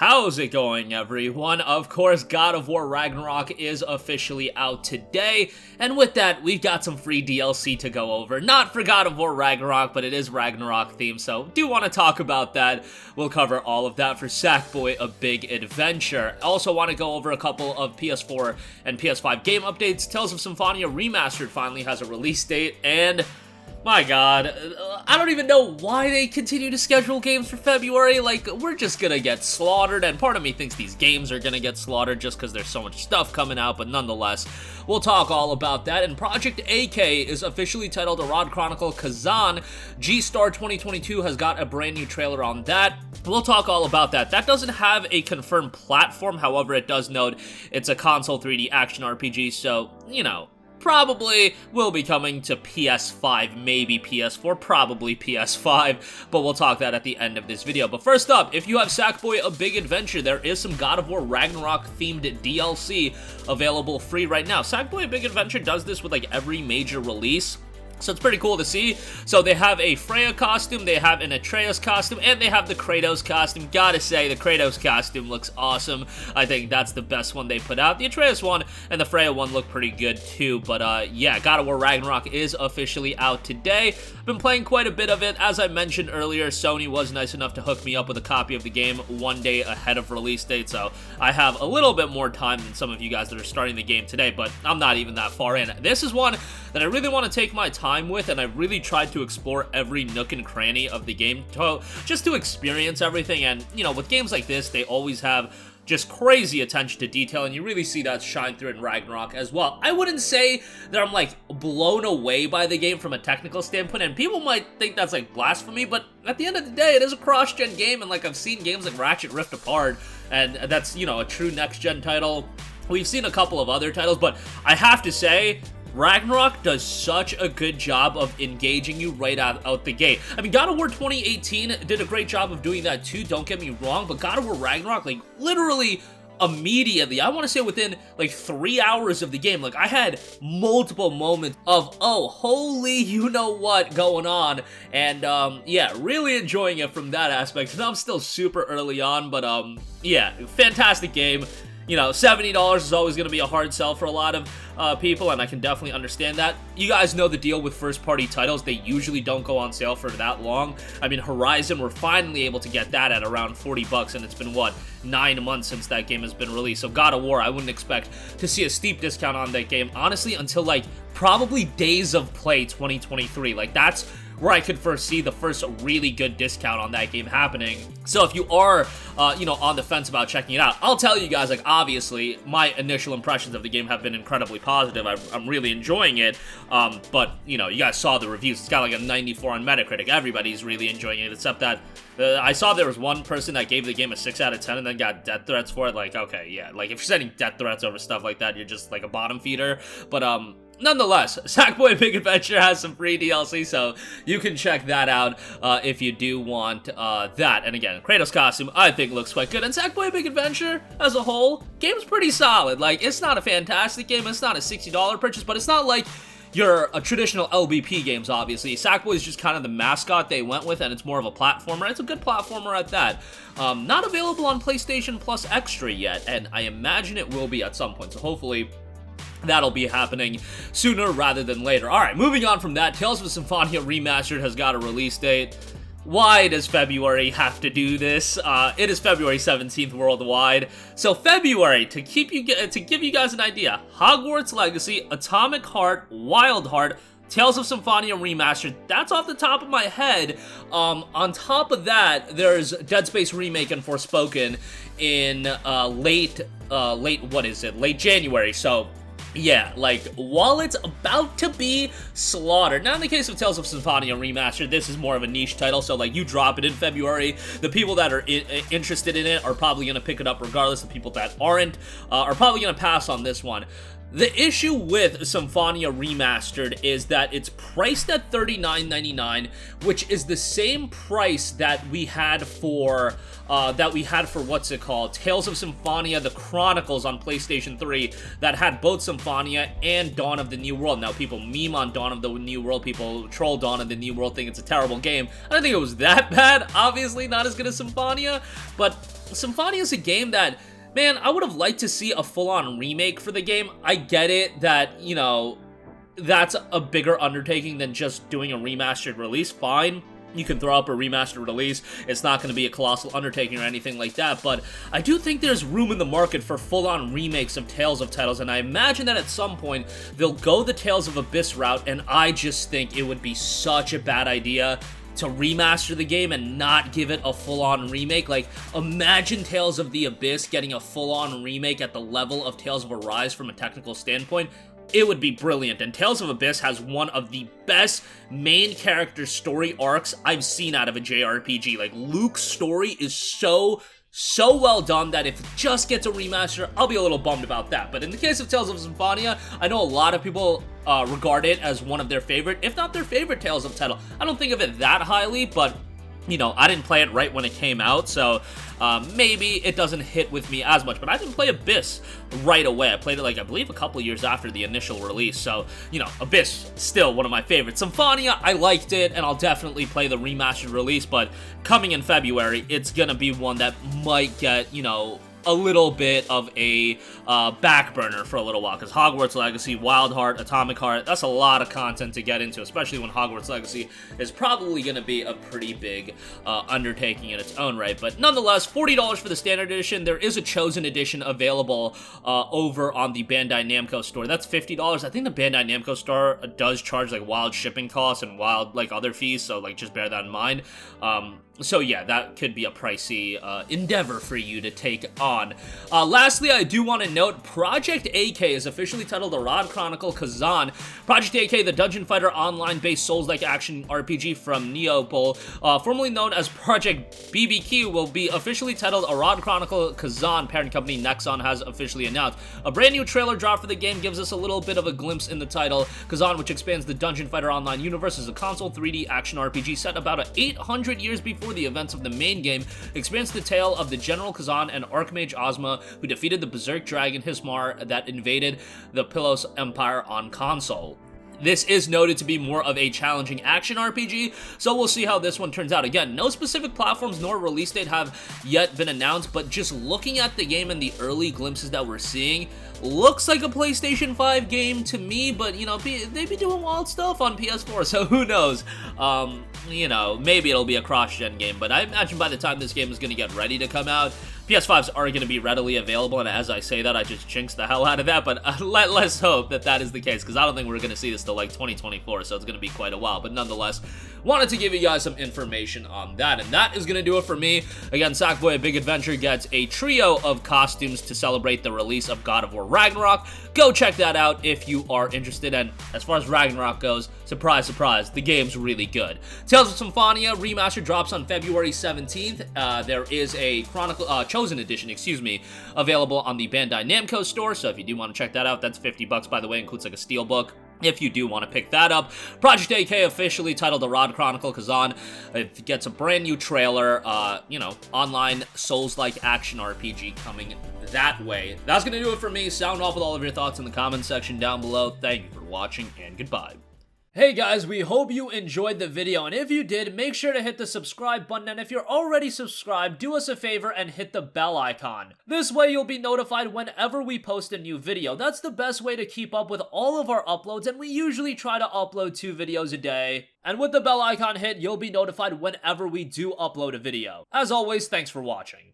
How's it going, everyone? Of course, God of War Ragnarok is officially out today, and with that, we've got some free DLC to go over. Not for God of War Ragnarok, but it is Ragnarok themed, so do want to talk about that. We'll cover all of that for Sackboy: A Big Adventure. Also want to go over a couple of PS4 and PS5 game updates. Tales of Symphonia Remastered finally has a release date, and my god, I don't even know why they continue to schedule games for February. Like, we're just gonna get slaughtered, and part of me thinks these games are gonna get slaughtered just because there's so much stuff coming out, but nonetheless, we'll talk all about that. And Project AK is officially titled Arad Chronicle Kazan. G-Star 2022 has got a brand new trailer on that. We'll talk all about that. That doesn't have a confirmed platform, however, it does note it's a console 3D action RPG, so, you know, probably will be coming to PS5, maybe PS4, probably PS5, but we'll talk that at the end of this video. But first up, if you have Sackboy: A Big Adventure, there is some God of War Ragnarok themed DLC available free right now. Sackboy: A Big Adventure does this with like every major release, so it's pretty cool to see. So they have a Freya costume, they have an Atreus costume, and they have the Kratos costume. Gotta say, the Kratos costume looks awesome. I think that's the best one they put out. The Atreus one and the Freya one look pretty good too, but yeah, God of War Ragnarok is officially out today. I've been playing quite a bit of it. As I mentioned earlier, Sony was nice enough to hook me up with a copy of the game one day ahead of release date, so I have a little bit more time than some of you guys that are starting the game today, but I'm not even that far in. This is one that I really want to take my time with, and I really tried to explore every nook and cranny of the game just to experience everything. And you know, with games like this, they always have just crazy attention to detail, and you really see that shine through in Ragnarok as well. I wouldn't say that I'm like blown away by the game from a technical standpoint, and people might think that's like blasphemy, but at the end of the day, it is a cross-gen game, and like I've seen games like Ratchet Rift Apart, and that's, you know, a true next-gen title. We've seen a couple of other titles, but I have to say, Ragnarok does such a good job of engaging you right out the gate. I mean, God of War 2018 did a great job of doing that too, don't get me wrong, but God of War Ragnarok, like, literally immediately, I want to say within, like, 3 hours of the game, like, I had multiple moments of, oh, holy you-know-what going on, and, yeah, really enjoying it from that aspect, and I'm still super early on, but, yeah, fantastic game. You know, $70 is always going to be a hard sell for a lot of people, and I can definitely understand that. You guys know the deal with first-party titles. They usually don't go on sale for that long. I mean, Horizon, we're finally able to get that at around 40 bucks, and it's been, what, 9 months since that game has been released. So God of War, I wouldn't expect to see a steep discount on that game, honestly, until, like, probably Days of Play 2023. Like, that's where I could first see the first really good discount on that game happening. So if you are, you know, on the fence about checking it out, I'll tell you guys, like, obviously, my initial impressions of the game have been incredibly positive. I'm really enjoying it, but, you know, you guys saw the reviews. It's got, like, a 94 on Metacritic. Everybody's really enjoying it, except that I saw there was one person that gave the game a 6 out of 10 and then got death threats for it. Like, okay, yeah, like, if you're sending death threats over stuff like that, you're just, like, a bottom feeder, but, nonetheless, Sackboy: Big Adventure has some free DLC, so you can check that out if you do want that. And again, Kratos costume, I think, looks quite good. And Sackboy: Big Adventure, as a whole, game's pretty solid. Like, it's not a fantastic game, it's not a $60 purchase, but it's not like your traditional LBP games, obviously. Sackboy is just kind of the mascot they went with, and it's more of a platformer. It's a good platformer at that. Not available on PlayStation Plus Extra yet, and I imagine it will be at some point, so hopefully that'll be happening sooner rather than later. Alright, moving on from that, Tales of Symphonia Remastered has got a release date. Why does February have to do this? It is February 17th worldwide. So February, to give you guys an idea, Hogwarts Legacy, Atomic Heart, Wild Heart, Tales of Symphonia Remastered, that's off the top of my head. On top of that, there's Dead Space Remake and Forspoken in late January, so yeah, like, while it's about to be slaughtered, now in the case of Tales of Symphonia Remastered, this is more of a niche title, so, like, you drop it in February, the people that are interested in it are probably going to pick it up regardless. The people that aren't are probably going to pass on this one. The issue with Symphonia Remastered is that it's priced at $39.99, which is the same price that we had for what's it called, Tales of Symphonia: The Chronicles on PlayStation 3, that had both Symphonia and Dawn of the New World. Now, people meme on Dawn of the New World, people troll Dawn of the New World, think it's a terrible game. I don't think it was that bad, obviously not as good as Symphonia, but Symphonia is a game that, man, I would have liked to see a full-on remake for the game. I get it that, you know, that's a bigger undertaking than just doing a remastered release. Fine. You can throw up a remastered release. It's not going to be a colossal undertaking or anything like that, but I do think there's room in the market for full-on remakes of Tales of titles, and I imagine that at some point they'll go the Tales of Abyss route, and I just think it would be such a bad idea to remaster the game and not give it a full-on remake. Like, imagine Tales of the Abyss getting a full-on remake at the level of Tales of Arise from a technical standpoint. It would be brilliant, and Tales of Abyss has one of the best main character story arcs I've seen out of a JRPG. Like, Luke's story is so well done that if it just gets a remaster, I'll be a little bummed about that. But in the case of Tales of Symphonia, I know a lot of people regard it as one of their favorite, if not their favorite Tales of title. I don't think of it that highly, but you know, I didn't play it right when it came out, so maybe it doesn't hit with me as much, but I didn't play Abyss right away. I played it, like, I believe a couple years after the initial release, so, you know, Abyss, still one of my favorites. Symphonia, I liked it, and I'll definitely play the remastered release, but coming in February, it's gonna be one that might get, you know, a little bit of a back burner for a little while, because Hogwarts Legacy, Wild Heart, Atomic Heart, that's a lot of content to get into, especially when Hogwarts Legacy is probably going to be a pretty big undertaking in its own right. But nonetheless, $40 for the standard edition. There is a chosen edition available over on the Bandai Namco store. That's $50. I think the Bandai Namco store does charge like wild shipping costs and wild like other fees, so like just bear that in mind. So yeah, that could be a pricey endeavor for you to take on. Lastly, I do want to note, Project AK is officially titled Arad Chronicle Kazan. Project AK, the Dungeon Fighter online-based Souls-like action RPG from Neopol, formerly known as Project BBQ, will be officially titled Arad Chronicle Kazan. Parent company Nexon has officially announced. A brand new trailer drop for the game gives us a little bit of a glimpse in the title. Kazan, which expands the Dungeon Fighter Online universe, is a console 3D action RPG set about 800 years before the events of the main game, expands the tale of the General Kazan and Archmage Ozma, who defeated the Berserk Dragon Hismar that invaded the Pylos Empire on console. This is noted to be more of a challenging action RPG, so we'll see how this one turns out. Again, no specific platforms nor release date have yet been announced, but just looking at the game and the early glimpses that we're seeing, looks like a PlayStation 5 game to me, but, you know, they be doing wild stuff on PS4, so who knows? You know, maybe it'll be a cross-gen game, but I imagine by the time this game is going to get ready to come out, PS5s are going to be readily available, and as I say that, I just jinxed the hell out of that, but let's hope that that is the case, because I don't think we're going to see this till like 2024, so it's going to be quite a while, but nonetheless, wanted to give you guys some information on that, and that is going to do it for me. Again, Sackboy: A Big Adventure gets a trio of costumes to celebrate the release of God of War Ragnarok. Go check that out if you are interested, and as far as Ragnarok goes, surprise, surprise, the game's really good. Tales of Symphonia Remastered drops on February 17th. There is a Chosen Edition, available on the Bandai Namco store, so if you do want to check that out, that's $50, by the way, includes like a steelbook. If you do want to pick that up. Project AK, officially titled Arad Chronicle Kazan, it gets a brand new trailer, you know, online Souls-like action RPG coming that way. That's going to do it for me. Sound off with all of your thoughts in the comment section down below. Thank you for watching, and goodbye. Hey guys, we hope you enjoyed the video, and if you did, make sure to hit the subscribe button, and if you're already subscribed, do us a favor and hit the bell icon. This way you'll be notified whenever we post a new video. That's the best way to keep up with all of our uploads, and we usually try to upload 2 videos a day. And with the bell icon hit, you'll be notified whenever we do upload a video. As always, thanks for watching.